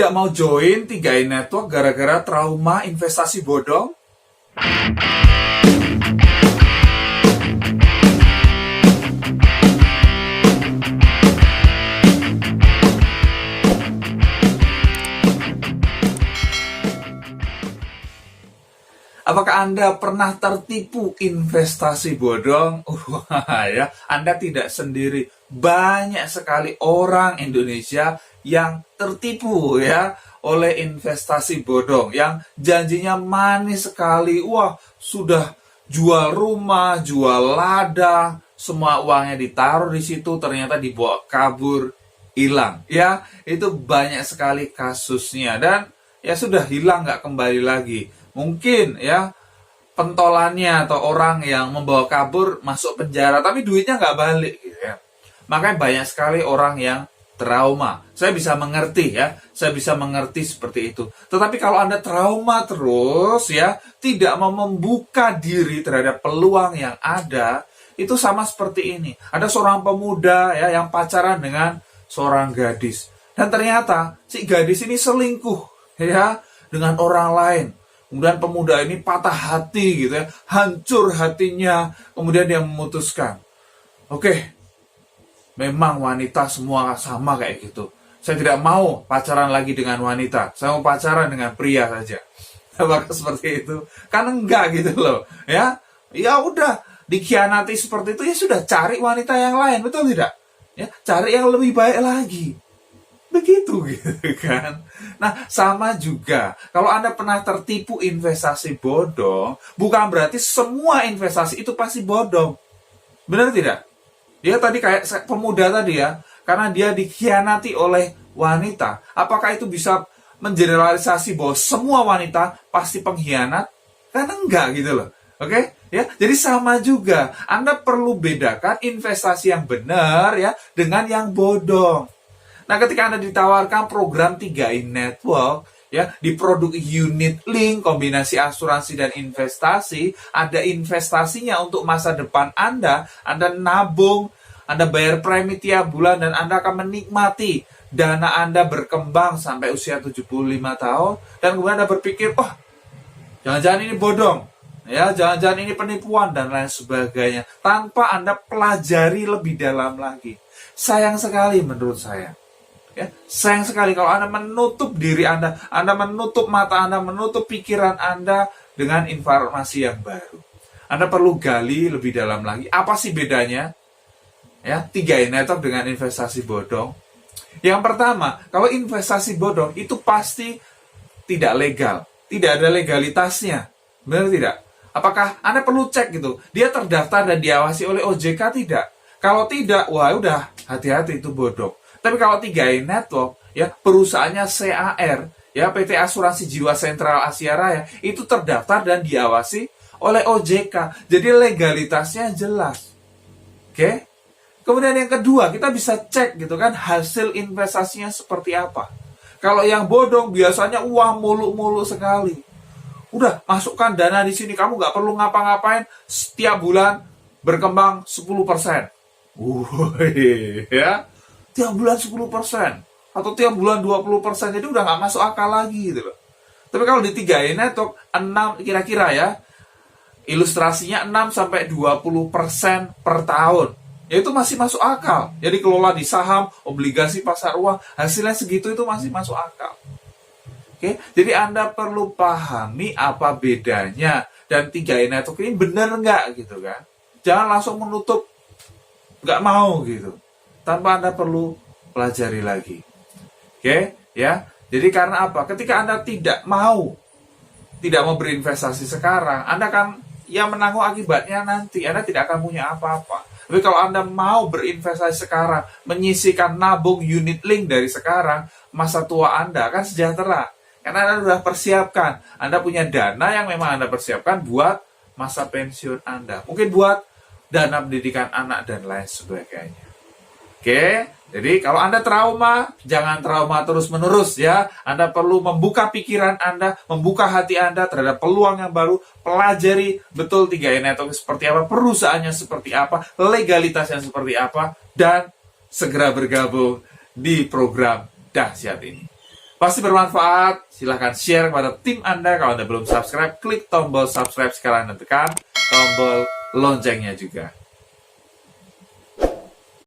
Tidak mau join 3i Network gara-gara trauma investasi bodong? Apakah Anda pernah tertipu investasi bodong? Ya, Anda tidak sendiri. Banyak sekali orang Indonesia yang tertipu ya oleh investasi bodong, yang janjinya manis sekali. Wah, sudah jual rumah, jual ladang, semua uangnya ditaruh di situ, ternyata dibawa kabur, hilang. Ya, itu banyak sekali kasusnya dan ya sudah hilang, nggak kembali lagi. Mungkin ya pentolannya atau orang yang membawa kabur masuk penjara, tapi duitnya nggak balik gitu ya. Makanya banyak sekali orang yang trauma. Saya bisa mengerti ya, saya bisa mengerti seperti itu. Tetapi kalau Anda trauma terus ya, tidak mau membuka diri terhadap peluang yang ada, itu sama seperti ini. Ada seorang pemuda ya yang pacaran dengan seorang gadis. Dan ternyata si gadis ini selingkuh ya dengan orang lain. Kemudian pemuda ini patah hati gitu ya, hancur hatinya. Kemudian dia memutuskan, oke, memang wanita semua sama kayak gitu. Saya tidak mau pacaran lagi dengan wanita. Saya mau pacaran dengan pria saja. Apakah seperti itu? Kan enggak gitu loh. Ya udah dikhianati seperti itu ya sudah, cari wanita yang lain, betul tidak? Ya, cari yang lebih baik lagi. Begitu gitu kan. Nah, sama juga kalau Anda pernah tertipu investasi bodong, bukan berarti semua investasi itu pasti bodong. Benar tidak? Dia tadi kayak pemuda tadi ya, karena dia dikhianati oleh wanita. Apakah itu bisa mengeneralisasi bahwa semua wanita pasti pengkhianat? Kan enggak gitu loh. Oke? Ya, jadi sama juga. Anda perlu bedakan investasi yang benar ya dengan yang bodong. Nah, ketika Anda ditawarkan program 3i Network, ya, di produk unit link, kombinasi asuransi dan investasi, ada investasinya untuk masa depan Anda nabung, Anda bayar premi tiap bulan, dan Anda akan menikmati dana Anda berkembang sampai usia 75 tahun, dan kemudian Anda berpikir, oh, jangan-jangan ini bodong, ya, jangan-jangan ini penipuan, dan lain sebagainya, tanpa Anda pelajari lebih dalam lagi. Sayang sekali menurut saya. Ya, sayang sekali kalau Anda menutup diri Anda menutup mata Anda, menutup pikiran Anda dengan informasi yang baru. Anda perlu gali lebih dalam lagi. Apa sih bedanya? Ya, 3i Network dengan investasi bodong. Yang pertama, kalau investasi bodong itu pasti tidak legal, tidak ada legalitasnya. Benar tidak? Apakah Anda perlu cek gitu? Dia terdaftar dan diawasi oleh OJK tidak? Kalau tidak, wah udah, hati-hati itu bodong. Tapi kalau 3i Network, ya perusahaannya CAR, ya PT Asuransi Jiwa Sentral Asia Raya, itu terdaftar dan diawasi oleh OJK. Jadi legalitasnya jelas. Oke? Kemudian yang kedua, kita bisa cek gitu kan hasil investasinya seperti apa. Kalau yang bodong biasanya uang muluk-muluk sekali. Udah, masukkan dana di sini, kamu nggak perlu ngapa-ngapain, setiap bulan berkembang 10%. Ya. Tiap bulan 10% atau tiap bulan 20%, jadi udah nggak masuk akal lagi gitu loh. Tapi kalau di 3i Network 6 kira-kira ya, ilustrasinya 6-20% per tahun, ya itu masih masuk akal. Jadi kelola di saham, obligasi pasar uang, hasilnya segitu itu masih masuk akal. Oke, jadi Anda perlu pahami apa bedanya, dan 3i Network ini benar nggak gitu kan. Jangan langsung menutup, nggak mau gitu, tanpa Anda perlu pelajari lagi. Oke, ya. Jadi karena apa? Ketika Anda tidak mau berinvestasi sekarang, Anda akan menanggung akibatnya nanti. Anda tidak akan punya apa-apa. Tapi kalau Anda mau berinvestasi sekarang, menyisihkan nabung unit link dari sekarang, masa tua Anda akan sejahtera. Karena Anda sudah persiapkan. Anda punya dana yang memang Anda persiapkan buat masa pensiun Anda. Mungkin buat dana pendidikan anak dan lain sebagainya. Oke, jadi kalau Anda trauma, jangan trauma terus-menerus ya. Anda perlu membuka pikiran Anda, membuka hati Anda terhadap peluang yang baru, pelajari betul 3i Network seperti apa, perusahaannya seperti apa, legalitasnya seperti apa, dan segera bergabung di program dahsyat ini. Pasti bermanfaat. Silahkan share kepada tim Anda. Kalau Anda belum subscribe, klik tombol subscribe sekarang dan tekan tombol loncengnya juga.